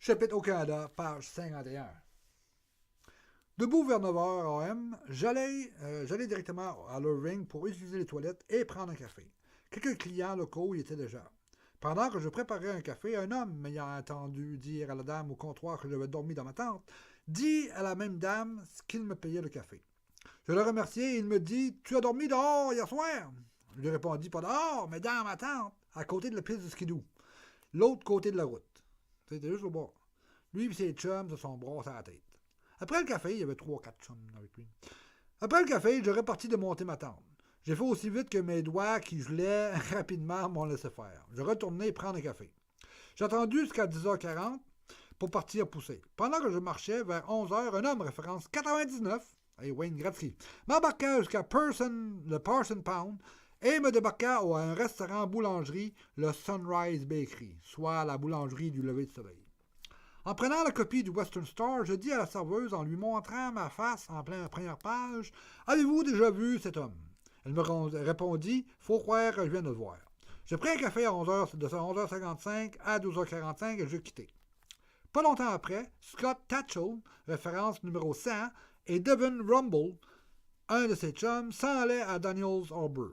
Chapitre au Canada, page 51. Debout vers 9h AM, j'allais directement à l'Irving pour utiliser les toilettes et prendre un café. Quelques clients locaux y étaient déjà. Pendant que je préparais un café, un homme, m'ayant entendu dire à la dame au comptoir que j'avais dormi dans ma tente, dit à la même dame qu'il me payait le café. Je le remerciai et il me dit « Tu as dormi dehors hier soir ?» Je lui répondis « Pas dehors, mais dans ma tente, à côté de la piste de skidoo, l'autre côté de la route. » C'était juste au bord. Lui et ses chums se sont brossés à la tête. Après le café, il y avait 3-4 chums avec lui. Après le café, je repartis de monter ma tente. J'ai fait aussi vite que mes doigts qui gelaient rapidement m'ont laissé faire. Je retournai prendre un café. J'ai attendu jusqu'à 10h40 pour partir pousser. Pendant que je marchais vers 11h, un homme référence 99, Wayne Gretzky, m'embarqua jusqu'à le Parson Pound et me débarqua à un restaurant boulangerie, le Sunrise Bakery, soit la boulangerie du lever de soleil. En prenant la copie du Western Star, je dis à la serveuse en lui montrant ma face en pleine première page « Avez-vous déjà vu cet homme ?» Elle me répondit « Faut croire que je viens de le voir. » J'ai pris un café à 11h55 à 12h45 et je quittais. Pas longtemps après, Scott Tatchell, référence numéro 100, et Devin Rumble, un de ses chums, s'en allaient à Daniels Harbour.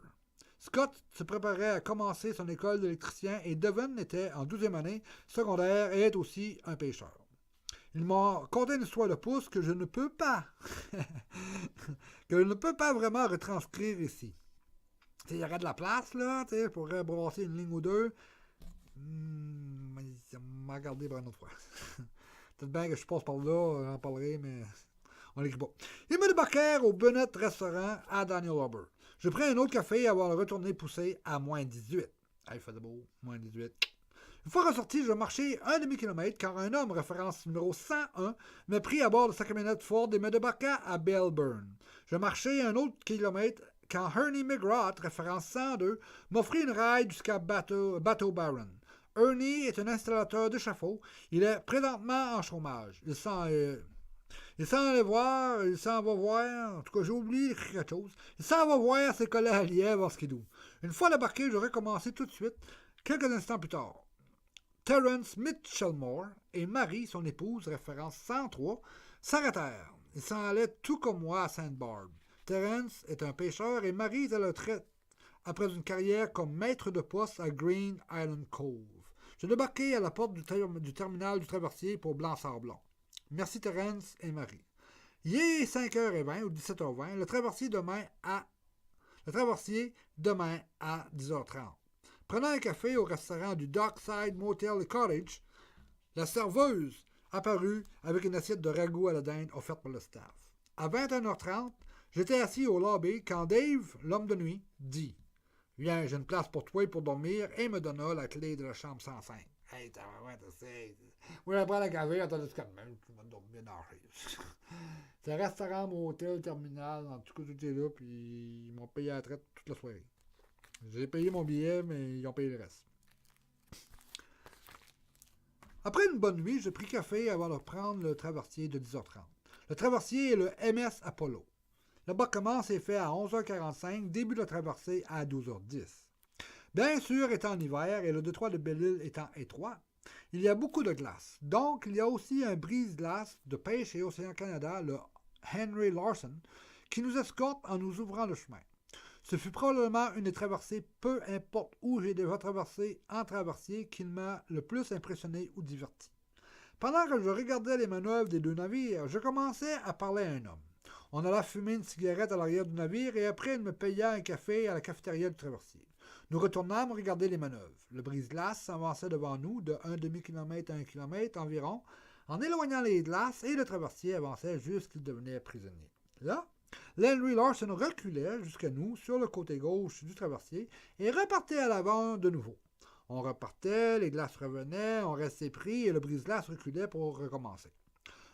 Scott se préparait à commencer son école d'électricien et Devin était en 12e année secondaire et est aussi un pêcheur. Il m'a conté une histoire de pouce que je ne peux pas vraiment retranscrire ici. Il y aurait de la place, là, je pourrais brasser une ligne ou deux. Il m'a regardé pour une autre fois. Peut-être bien que je passe par là, j'en parlerai, mais on l'écrit pas. Ils me débarquèrent au Bennett Restaurant à Daniel Harbour. Je pris un autre café avant de retourner pousser à moins 18. Il faisait beau, moins 18. Une fois ressorti, je marchais un demi-kilomètre car un homme, référence numéro 101, m'a pris à bord de sa camionnette Ford et me débarqua à Bellburn. Je marchais un autre kilomètre quand Ernie McGrath, référence 102, m'offrit une ride jusqu'à Bateau Baron. Ernie est un installateur d'échafaud. Il est présentement en chômage. Il s'en va voir, en tout cas j'ai oublié d'écrire quelque chose, il s'en va voir ses collègues à lièvre en skidoo. Une fois débarqué, j'aurais commencé tout de suite, quelques instants plus tard. Terence Mitchellmore et Marie, son épouse, référence 103, s'arrêtèrent. Ils s'en allaient tout comme moi à Sainte-Barbe. Terence est un pêcheur et Marie est à la retraite après une carrière comme maître de poste à Green Island Cove. Je débarquai à la porte du terminal du traversier pour Blanc-Sablon. Merci Terence et Marie. Il est 5h20 ou 17h20. Le traversier demain à 10h30. Prenant un café au restaurant du Dockside Motel Cottage, la serveuse apparut avec une assiette de ragoût à la dinde offerte par le staff. À 21h30, j'étais assis au lobby quand Dave, l'homme de nuit, dit « Viens, j'ai une place pour toi pour dormir » et me donna la clé de la chambre 105. Hey, t'as moi, je prends la café, attends, c'est comme même, tu vas dormir dans la chaise. C'est un restaurant, motel, terminal, en tout cas, tout est là, puis ils m'ont payé à la traite toute la soirée. J'ai payé mon billet, mais ils ont payé le reste. Après une bonne nuit, j'ai pris café avant de prendre le traversier de 10h30. Le traversier est le MS Apollo. L'embarquement s'est fait à 11h45, début de la traversée à 12h10. Bien sûr, étant en hiver et le détroit de Belle-Île étant étroit, il y a beaucoup de glace. Donc, il y a aussi un brise-glace de pêche et Océan Canada, le Henry Larson, qui nous escorte en nous ouvrant le chemin. Ce fut probablement une des traversées, peu importe où j'ai déjà traversé en traversier, qui m'a le plus impressionné ou diverti. Pendant que je regardais les manœuvres des deux navires, je commençais à parler à un homme. On alla fumer une cigarette à l'arrière du navire et après il me paya un café à la cafétéria du traversier. Nous retournâmes regarder les manœuvres. Le brise-glace s'avançait devant nous de 1 demi-kilomètre à 1 kilomètre environ, en éloignant les glaces et le traversier avançait jusqu'il devenait prisonnier. Là, l'Henry Larson reculait jusqu'à nous sur le côté gauche du traversier et repartait à l'avant de nouveau. On repartait, les glaces revenaient, on restait pris et le brise-glace reculait pour recommencer.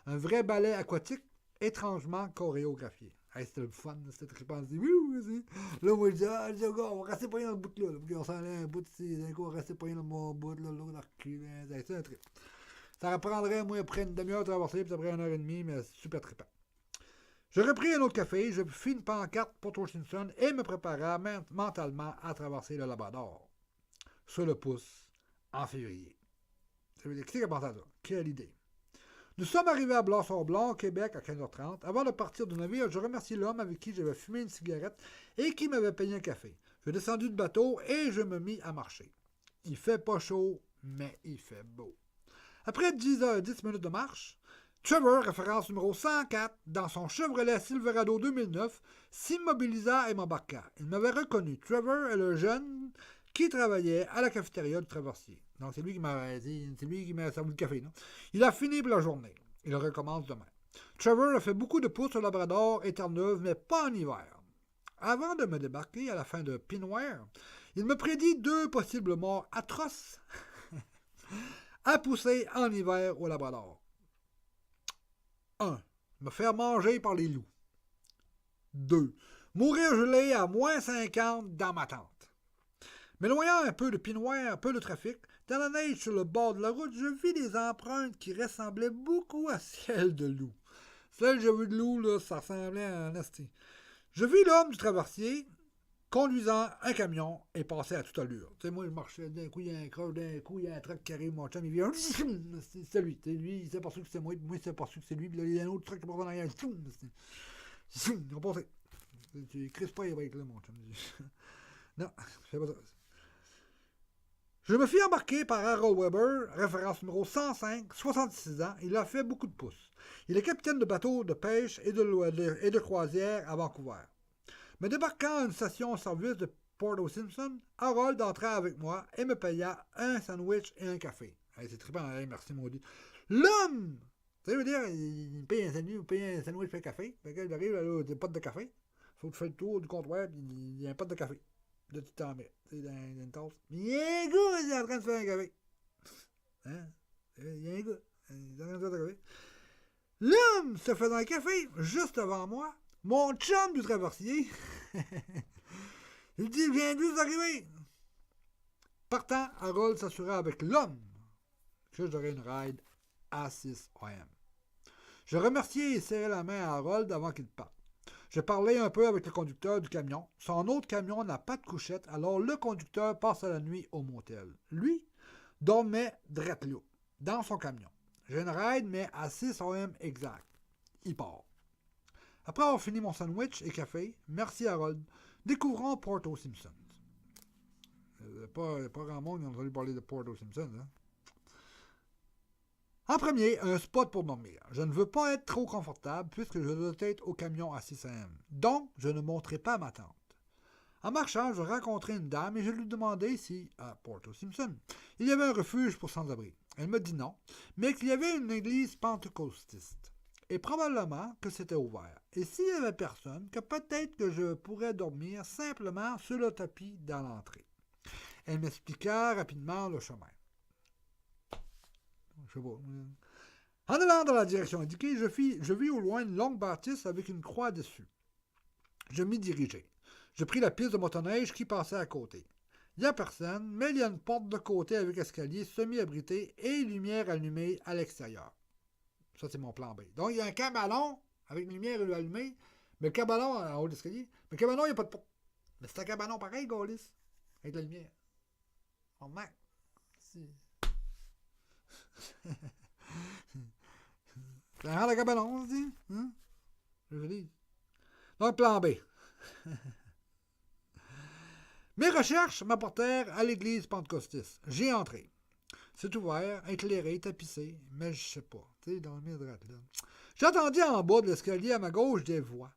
Un vrai ballet aquatique étrangement chorégraphié. Hey, c'était le fun, c'était trippant. Là, moi, je dis, on va rester pas dans le bout là. Puis on s'en allait un bout ici, d'un coup, on restait pas dans mon bout là, l'autre dans le cul. C'était un trip. Ça reprendrait, moi, après une demi-heure de traverser, puis après 1h30, mais super trippant. Je repris un autre café, je fis une pancarte pour Port Simpson et me prépara mentalement à traverser le Labrador. Sur le pouce, en février. Ça veut dire, qui a pensé à ça? Quelle idée? Nous sommes arrivés à Blanc-sur-Blanc, au Québec, à 15h30. Avant de partir du navire, je remercie l'homme avec qui j'avais fumé une cigarette et qui m'avait payé un café. Je suis descendu du bateau et je me mis à marcher. Il fait pas chaud, mais il fait beau. Après 10 minutes de marche, Trevor, référence numéro 104, dans son Chevrolet Silverado 2009, s'immobilisa et m'embarqua. Il m'avait reconnu. Trevor est le jeune qui travaillait à la cafétéria du Traversier. Donc, c'est lui qui m'a servi le café. Non? Il a fini pour la journée. Il recommence demain. Trevor a fait beaucoup de pouces au Labrador et Terre-Neuve, mais pas en hiver. Avant de me débarquer à la fin de Pinware, il me prédit 2 possibles morts atroces à pousser en hiver au Labrador. 1. Me faire manger par les loups. 2. Mourir gelé à moins 50 dans ma tente. M'éloignant un peu de Pinware, un peu de trafic, dans la neige sur le bord de la route, je vis des empreintes qui ressemblaient beaucoup à celles de loups. Celles que j'ai vues de loup, là, ça ressemblait à un asti. Je vis l'homme du traversier conduisant un camion et passait à toute allure. Tu sais, moi, je marchais, d'un coup, il y a un croche, d'un coup, il y a un truck qui arrive, mon chum, il vient, c'est lui. Lui, il s'est pas sûr que c'est moi, puis moi, il s'est pas sûr que c'est lui, puis là, il y a un autre truck qui passe en arrière, ils ont passé. Tu crises pas les breaks, là, mon chum. Non, je fais pas ça. Je me fis embarquer par Harold Weber, référence numéro 105, 66 ans. Il a fait beaucoup de pouces. Il est capitaine de bateau de pêche et de croisière à Vancouver. Me débarquant à une station-service de Port-au-Simpson, Harold entra avec moi et me paya un sandwich et un café. Hey, c'est trippant, hey, merci maudit. L'homme! Ça veut dire, il paye un sandwich et un café. Fait qu'il arrive, là, des potes de café. Faut que tu fasses le tour du comptoir, puis il y a un pot de café. De tout temps, mais dans une tasse. Il y a un gars, il est en train de faire un café. Hein? Il y a un gars, il est en train de faire un café. L'homme se faisant un café juste devant moi. Mon chum du traversier. Il dit, viens juste d'arriver. Partant, Harold s'assura avec l'homme que j'aurais une ride à 6 AM. Je remerciai et serrai la main à Harold avant qu'il parte. Je parlais un peu avec le conducteur du camion. Son autre camion n'a pas de couchette, alors le conducteur passe la nuit au motel. Lui dormait drette là, dans son camion. J'ai une ride, mais à 6 AM exact. Il part. Après avoir fini mon sandwich et café, merci Harold, découvrons Port-au-Simpson. Pas grand monde qui a entendu parler de Port-au-Simpson. Hein? En premier, un spot pour dormir. Je ne veux pas être trop confortable puisque je dois être au camion à 6 AM. Donc, je ne monterai pas ma tente. En marchant, je rencontrai une dame et je lui demandai si, à Port-au-Simpson, il y avait un refuge pour sans-abri. Elle me dit non, mais qu'il y avait une église pentecôtiste. Et probablement que c'était ouvert. Et s'il n'y avait personne, que peut-être que je pourrais dormir simplement sur le tapis dans l'entrée. Elle m'expliqua rapidement le chemin. Je sais pas. En allant dans la direction indiquée, je vis au loin une longue bâtisse avec une croix dessus. Je m'y dirigeai. Je pris la piste de motoneige qui passait à côté. Il n'y a personne, mais il y a une porte de côté avec escalier semi-abrité et lumière allumée à l'extérieur. Ça, c'est mon plan B. Donc, il y a un cabanon avec une lumière allumée, mais le cabanon en haut de l'escalier. Mais le cabanon, il n'y a pas de porte. Mais c'est un cabanon pareil, Gaulis, avec la lumière. Oh, man. C'est un le cabanon, on se dit. Hein? Je dis. Donc, plan B. Mes recherches m'apportèrent à l'église pentecôtiste. J'ai entré. C'est ouvert, éclairé, tapissé, mais je sais pas. Tu sais, dans le milieu de droite, là. J'entendis en bas de l'escalier à ma gauche des voix.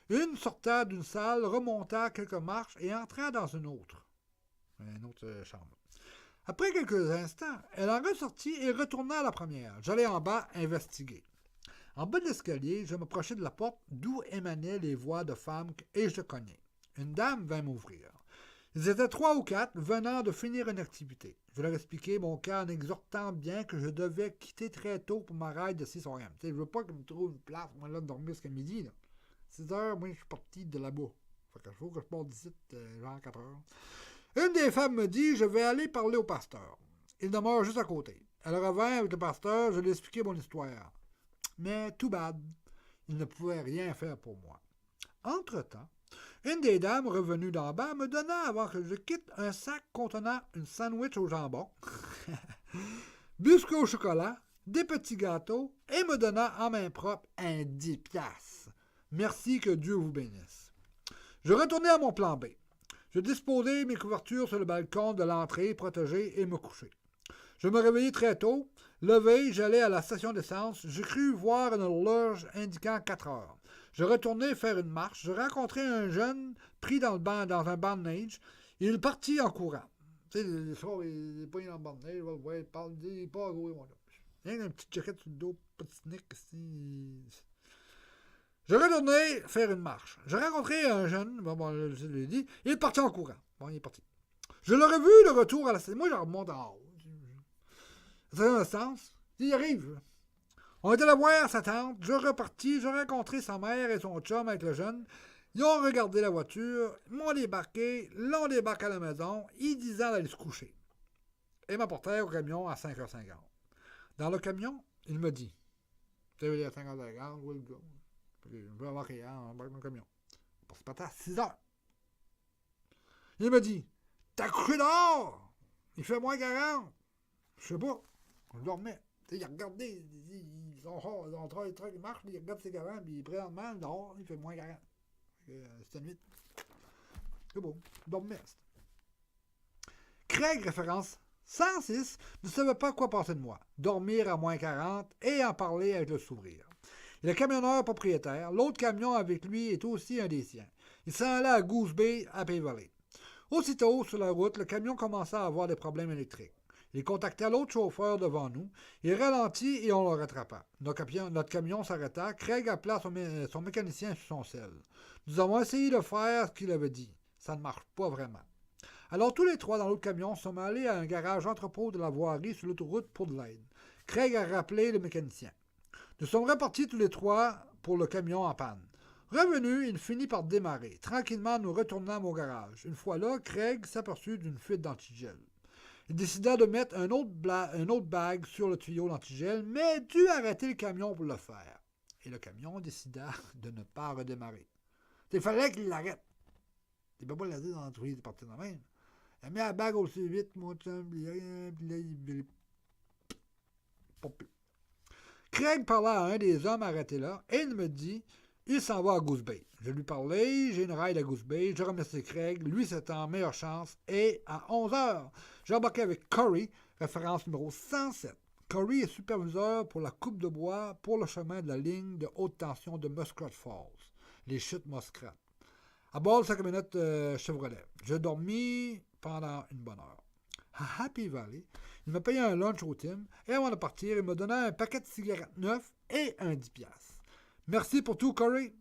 Une sortait d'une salle, remonta quelques marches et entra dans une autre chambre. Après quelques instants, elle en ressortit et retourna à la première. J'allai en bas investiguer. En bas de l'escalier, je m'approchai de la porte d'où émanaient les voix de femmes et je cognai. Une dame vint m'ouvrir. Ils étaient 3 ou 4 venant de finir une activité. Je leur expliquai mon cas en exhortant bien que je devais quitter très tôt pour ma ride de 6 AM. Je ne veux pas qu'ils me trouvent une place, moi, là, de dormir jusqu'à midi. Là. 6 heures, moi, je suis parti de là-bas. Fait que faut que je parte d'ici, genre 4 heures. Une des femmes me dit, je vais aller parler au pasteur. Il demeure juste à côté. Elle revint avec le pasteur, je lui ai expliqué mon histoire. Mais tout bad, il ne pouvait rien faire pour moi. Entre-temps, une des dames revenues d'en bas me donna, avant que je quitte, un sac contenant une sandwich au jambon, biscuits au chocolat, des petits gâteaux et me donna en main propre un 10 piastres. Merci, que Dieu vous bénisse. Je retournai à mon plan B. Je disposai mes couvertures sur le balcon de l'entrée protégée et me couchai. Je me réveillai très tôt. Levé, j'allai à la station d'essence. Je crus voir une horloge indiquant 4 heures. Je retournai faire une marche. Je rencontrai un jeune pris dans un banc de neige. Il partit en courant. Tu sais, le soir, il est pas dans le banc de neige. Il parle, il part à courir, mon gars. Il y a une petite jaquette sur le dos, petit nick ici. Je retournai faire une marche. Je rencontrai un jeune, je l'ai dit, il est parti en courant. Bon, il est parti. Je l'aurais vu de retour à la station. Moi, je remonte en haut. C'est dans le sens. Il arrive. On était allé voir sa tante. Je repartis. J'ai rencontré sa mère et son chum avec le jeune. Ils ont regardé la voiture, m'ont débarqué, l'ont débarqué à la maison, ils disaient d'aller se coucher. Et m'apportèrent au camion à 5h50. Dans le camion, il me dit, tu sais, à 5h50, où est le gars? Je veux avoir rien, on embarque dans le camion. On se partait à 6h. Il me dit, t'as couché dehors? Il fait moins 40. Je sais pas. Je dormais. Il a regardé, son truc marche, il regarde ses garants, puis présentement, dehors, il fait moins 40. C'était nuit. C'est beau. Je dormais. Craig, référence 106, ne savait pas quoi penser de moi. Dormir à moins 40 et en parler avec le sourire. Il est camionneur propriétaire. L'autre camion avec lui est aussi un des siens. Il s'en allait à Goose Bay, à Bay Valley. Aussitôt, sur la route, le camion commença à avoir des problèmes électriques. Il contacta l'autre chauffeur devant nous. Il ralentit et on le rattrapa. Notre camion s'arrêta. Craig appela son mécanicien sur son sel. Nous avons essayé de faire ce qu'il avait dit. Ça ne marche pas vraiment. Alors tous les trois dans l'autre camion sommes allés à un garage entrepôt de la voirie sur l'autoroute pour de l'aide. Craig a rappelé le mécanicien. Nous sommes repartis tous les trois pour le camion en panne. Revenu, il finit par démarrer. Tranquillement, nous retournâmes au garage. Une fois là, Craig s'aperçut d'une fuite d'antigel. Il décida de mettre un autre bague sur le tuyau d'antigel, mais dut arrêter le camion pour le faire. Et le camion décida de ne pas redémarrer. Il fallait qu'il l'arrête. Il ne peut pas le laisser dans l'entreprise, il est parti de même. Il a mis la bague aussi vite, mon chum, puis là, il pas plus. Craig parla à un des hommes arrêtés là, et il me dit, il s'en va à Goose Bay. Je lui parlais, j'ai une ride à Goose Bay, je remercie Craig, lui c'est en meilleure chance, et à 11h, j'ai embarqué avec Corey, référence numéro 107. Corey est superviseur pour la coupe de bois pour le chemin de la ligne de haute tension de Muskrat Falls, les chutes Muskrat. À bord de sa camionnette Chevrolet. Je dormis pendant une bonne heure. À Happy Valley, il m'a payé un lunch au Tim, et avant de partir, il m'a donné un paquet de cigarettes neufs et un 10$. Merci pour tout, Corey.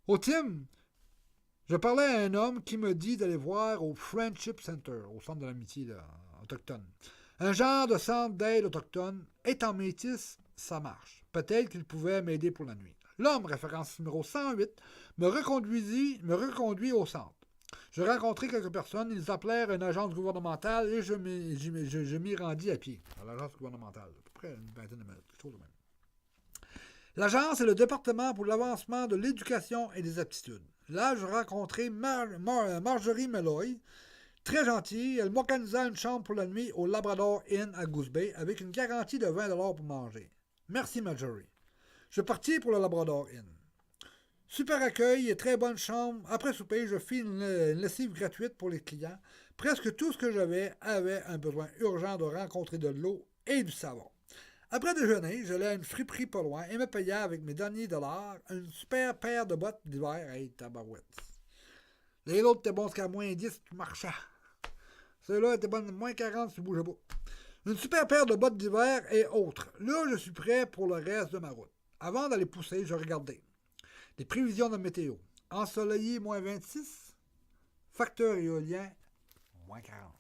Au Tim, je parlais à un homme qui me dit d'aller voir au Friendship Center, au centre de l'amitié autochtone. Un genre de centre d'aide autochtone. Étant métis, ça marche. Peut-être qu'il pouvait m'aider pour la nuit. L'homme, référence numéro 108, me reconduit au centre. Je rencontrai quelques personnes, ils appelèrent une agence gouvernementale et je m'y rendis à pied. À l'agence gouvernementale, à peu près une vingtaine de minutes, quelque chose de même. L'agence est le département pour l'avancement de l'éducation et des aptitudes. Là, je rencontrai Marjorie Malloy, très gentille. Elle m'organisa une chambre pour la nuit au Labrador Inn à Goose Bay avec une garantie de 20$ pour manger. Merci, Marjorie. Je partis pour le Labrador Inn. Super accueil et très bonne chambre. Après souper, je fis une lessive gratuite pour les clients. Presque tout ce que j'avais avait un besoin urgent de rencontrer de l'eau et du savon. Après déjeuner, j'allais à une friperie pas loin et me payais avec mes derniers dollars une super paire de bottes d'hiver. Hey, tabarouette. Les autres étaient bons jusqu'à moins 10, tu marchais. Ceux-là étaient bons moins 40, tu bougeais pas. Une super paire de bottes d'hiver et autres. Là, je suis prêt pour le reste de ma route. Avant d'aller pousser, je regardais. Les prévisions de météo. Ensoleillé, moins 26. Facteur éolien, moins 40.